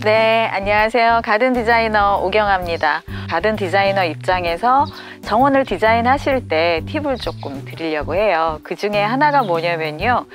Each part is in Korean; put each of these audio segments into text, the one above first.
네, 안녕하세요. 가든 디자이너 오경아입니다. 가든 디자이너 입장에서 정원을 디자인하실 때 팁을 조금 드리려고 해요. 그 중에 하나가 뭐냐면요,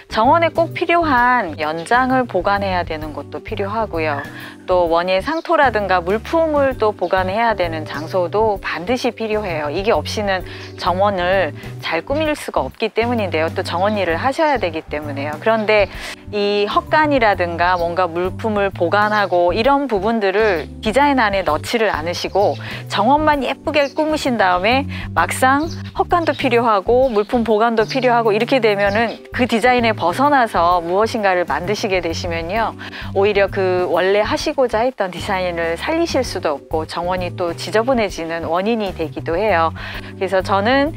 정원에 꼭 필요한 연장을 보관해야 되는 것도 필요하고요, 또 원예 상토라든가 물품을 또 보관해야 되는 장소도 반드시 필요해요. 이게 없이는 정원을 잘 꾸밀 수가 없기 때문인데요, 또 정원 일을 하셔야 되기 때문에요. 그런데 이 헛간이라든가 뭔가 물품을 보관하고 이런 부분들을 디자인 안에 넣지를 않으시고 정원만 예쁘게 꾸미신 다음에 막상 헛간도 필요하고 물품 보관도 필요하고 이렇게 되면은 그 디자인에 벗어나서 무엇인가를 만드시게 되시면요, 오히려 그 원래 하시고자 했던 디자인을 살리실 수도 없고 정원이 또 지저분해지는 원인이 되기도 해요. 그래서 저는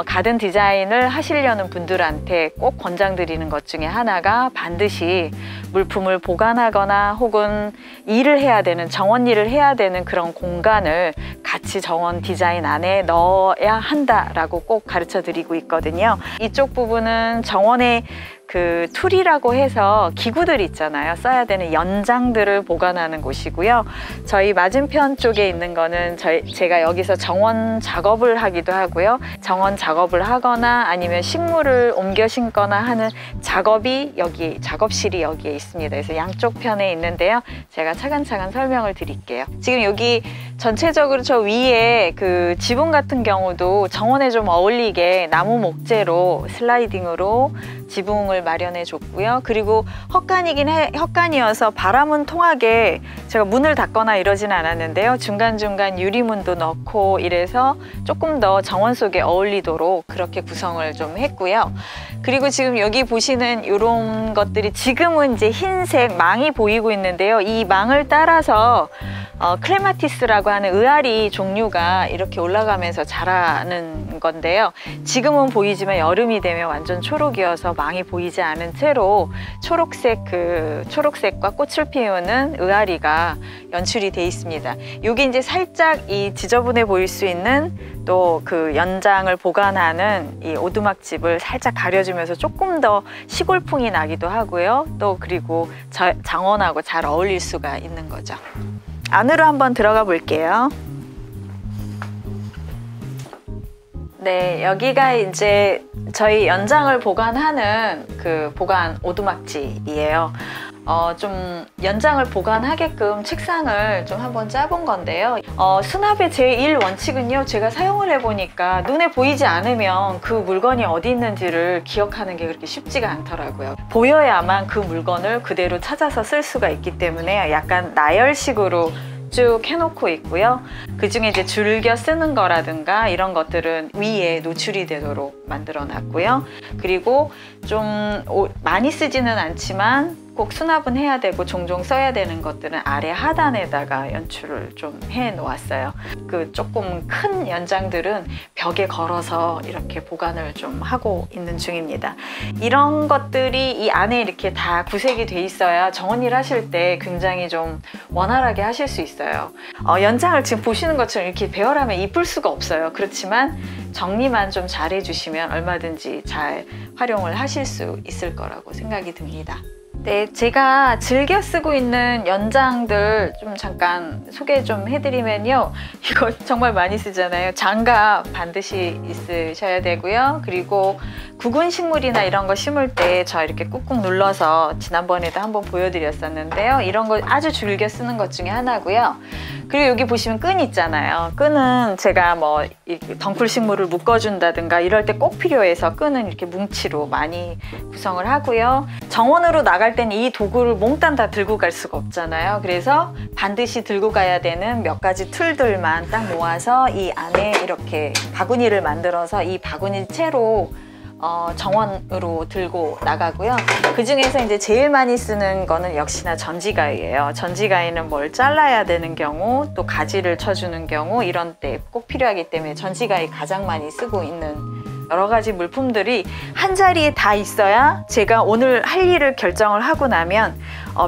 가든 디자인을 하시려는 분들한테 꼭 권장드리는 것 중에 하나가 반드시 물품을 보관하거나 혹은 일을 해야 되는, 정원 일을 해야 되는 그런 공간을 같이 정원 디자인 안에 넣어야 한다라고 꼭 가르쳐 드리고 있거든요. 이쪽 부분은 정원의 그 툴이라고 해서 기구들 있잖아요, 써야 되는 연장들을 보관하는 곳이고요. 저희 맞은편 쪽에 있는 거는 제가 여기서 정원 작업을 하기도 하고요, 정원 작업을 하거나 아니면 식물을 옮겨 심거나 하는 작업이 여기, 작업실이 여기에 있습니다. 그래서 양쪽 편에 있는데요, 제가 차근차근 설명을 드릴게요. 지금 여기 전체적으로 저 위에 그 지붕 같은 경우도 정원에 좀 어울리게 나무 목재로 슬라이딩으로 지붕을 마련해 줬고요. 그리고 헛간이어서 바람은 통하게 제가 문을 닫거나 이러진 않았는데요, 중간중간 유리문도 넣고 이래서 조금 더 정원 속에 어울리도록 그렇게 구성을 좀 했고요. 그리고 지금 여기 보시는 이런 것들이 지금은 이제 흰색 망이 보이고 있는데요, 이 망을 따라서 클레마티스라고 하는 의아리 종류가 이렇게 올라가면서 자라는 건데요, 지금은 보이지만 여름이 되면 완전 초록이어서 망이 보이지 않은 채로 초록색과 꽃을 피우는 의아리가 연출이 돼 있습니다. 여기 이제 살짝 이 지저분해 보일 수 있는 또 그 연장을 보관하는 이 오두막집을 살짝 가려주면서 조금 더 시골풍이 나기도 하고요, 또 그리고 정원하고 잘 어울릴 수가 있는 거죠. 안으로 한번 들어가 볼게요. 네, 여기가 이제 저희 연장을 보관하는 그 보관 오두막집이에요. 좀 연장을 보관하게끔 책상을 좀 한번 짜본 건데요, 수납의 제1원칙은요, 제가 사용을 해보니까 눈에 보이지 않으면 그 물건이 어디 있는지를 기억하는 게 그렇게 쉽지가 않더라고요. 보여야만 그 물건을 그대로 찾아서 쓸 수가 있기 때문에 약간 나열식으로 쭉 해놓고 있고요. 그 중에 이제 즐겨 쓰는 거라든가 이런 것들은 위에 노출이 되도록 만들어 놨고요. 그리고 좀 많이 쓰지는 않지만 꼭 수납은 해야 되고 종종 써야 되는 것들은 아래 하단에다가 연출을 좀 해 놓았어요. 그 조금 큰 연장들은 벽에 걸어서 이렇게 보관을 좀 하고 있는 중입니다. 이런 것들이 이 안에 이렇게 다 구색이 돼 있어야 정원 일 하실 때 굉장히 좀 원활하게 하실 수 있어요. 연장을 지금 보시는 것처럼 이렇게 배열하면 이쁠 수가 없어요. 그렇지만 정리만 좀 잘 해주시면 얼마든지 잘 활용을 하실 수 있을 거라고 생각이 듭니다. 네, 제가 즐겨 쓰고 있는 연장들 좀 잠깐 소개 좀 해드리면요, 이거 정말 많이 쓰잖아요. 장갑 반드시 있으셔야 되고요. 그리고 구근 식물이나 이런 거 심을 때 저 이렇게 꾹꾹 눌러서 지난번에도 한번 보여드렸었는데요, 이런 거 아주 즐겨 쓰는 것 중에 하나고요. 그리고 여기 보시면 끈 있잖아요. 끈은 제가 뭐 덩쿨 식물을 묶어준다든가 이럴 때 꼭 필요해서 끈은 이렇게 뭉치로 많이 구성을 하고요. 정원으로 나갈 때는 이 도구를 몽땅 다 들고 갈 수가 없잖아요. 그래서 반드시 들고 가야 되는 몇 가지 툴들만 딱 모아서 이 안에 이렇게 바구니를 만들어서 이 바구니 채로 정원으로 들고 나가고요. 그 중에서 이제 제일 많이 쓰는 거는 역시나 전지가위예요. 전지가위는 뭘 잘라야 되는 경우, 또 가지를 쳐주는 경우 이런 때 꼭 필요하기 때문에 전지가위 가장 많이 쓰고 있는 여러 가지 물품들이 한 자리에 다 있어야 제가 오늘 할 일을 결정을 하고 나면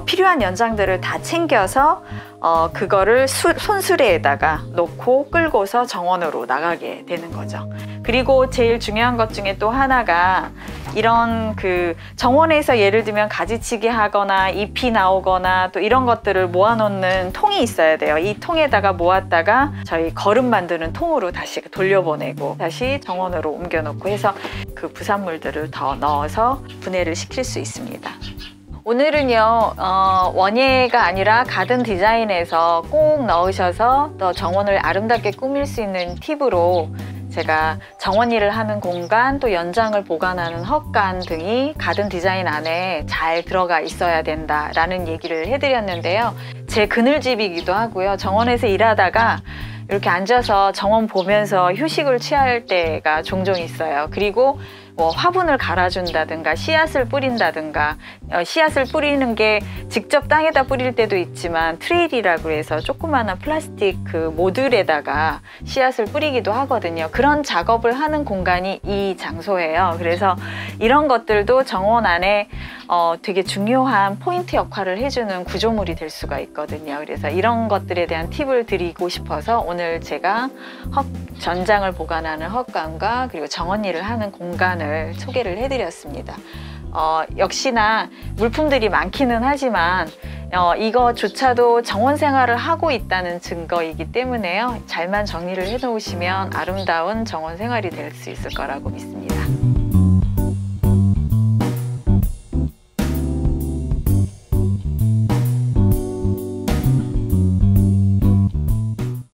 필요한 연장들을 다 챙겨서 그거를 손수레에다가 놓고 끌고서 정원으로 나가게 되는 거죠. 그리고 제일 중요한 것 중에 또 하나가 이런 그 정원에서 예를 들면 가지치기 하거나 잎이 나오거나 또 이런 것들을 모아놓는 통이 있어야 돼요. 이 통에다가 모았다가 저희 거름 만드는 통으로 다시 돌려보내고 다시 정원으로 옮겨놓고 해서 그 부산물들을 더 넣어서 분해를 시킬 수 있습니다. 오늘은요 원예가 아니라 가든 디자인에서 꼭 넣으셔서 더 정원을 아름답게 꾸밀 수 있는 팁으로 제가 정원일을 하는 공간 또 연장을 보관하는 헛간 등이 가든 디자인 안에 잘 들어가 있어야 된다라는 얘기를 해드렸는데요. 제 그늘집이기도 하고요. 정원에서 일하다가 이렇게 앉아서 정원 보면서 휴식을 취할 때가 종종 있어요. 그리고 뭐 화분을 갈아준다든가 씨앗을 뿌린다든가 씨앗을 뿌리는 게 직접 땅에다 뿌릴 때도 있지만 트레일이라고 해서 조그마한 플라스틱 그 모듈에다가 씨앗을 뿌리기도 하거든요. 그런 작업을 하는 공간이 이 장소예요. 그래서 이런 것들도 정원 안에 되게 중요한 포인트 역할을 해주는 구조물이 될 수가 있거든요. 그래서 이런 것들에 대한 팁을 드리고 싶어서 오늘 제가 전장을 보관하는 헛간과 그리고 정원일을 하는 공간을 소개를 해드렸습니다. 역시나 물품들이 많기는 하지만 이거조차도 정원 생활을 하고 있다는 증거이기 때문에요. 잘만 정리를 해 놓으시면 아름다운 정원 생활이 될 수 있을 거라고 믿습니다.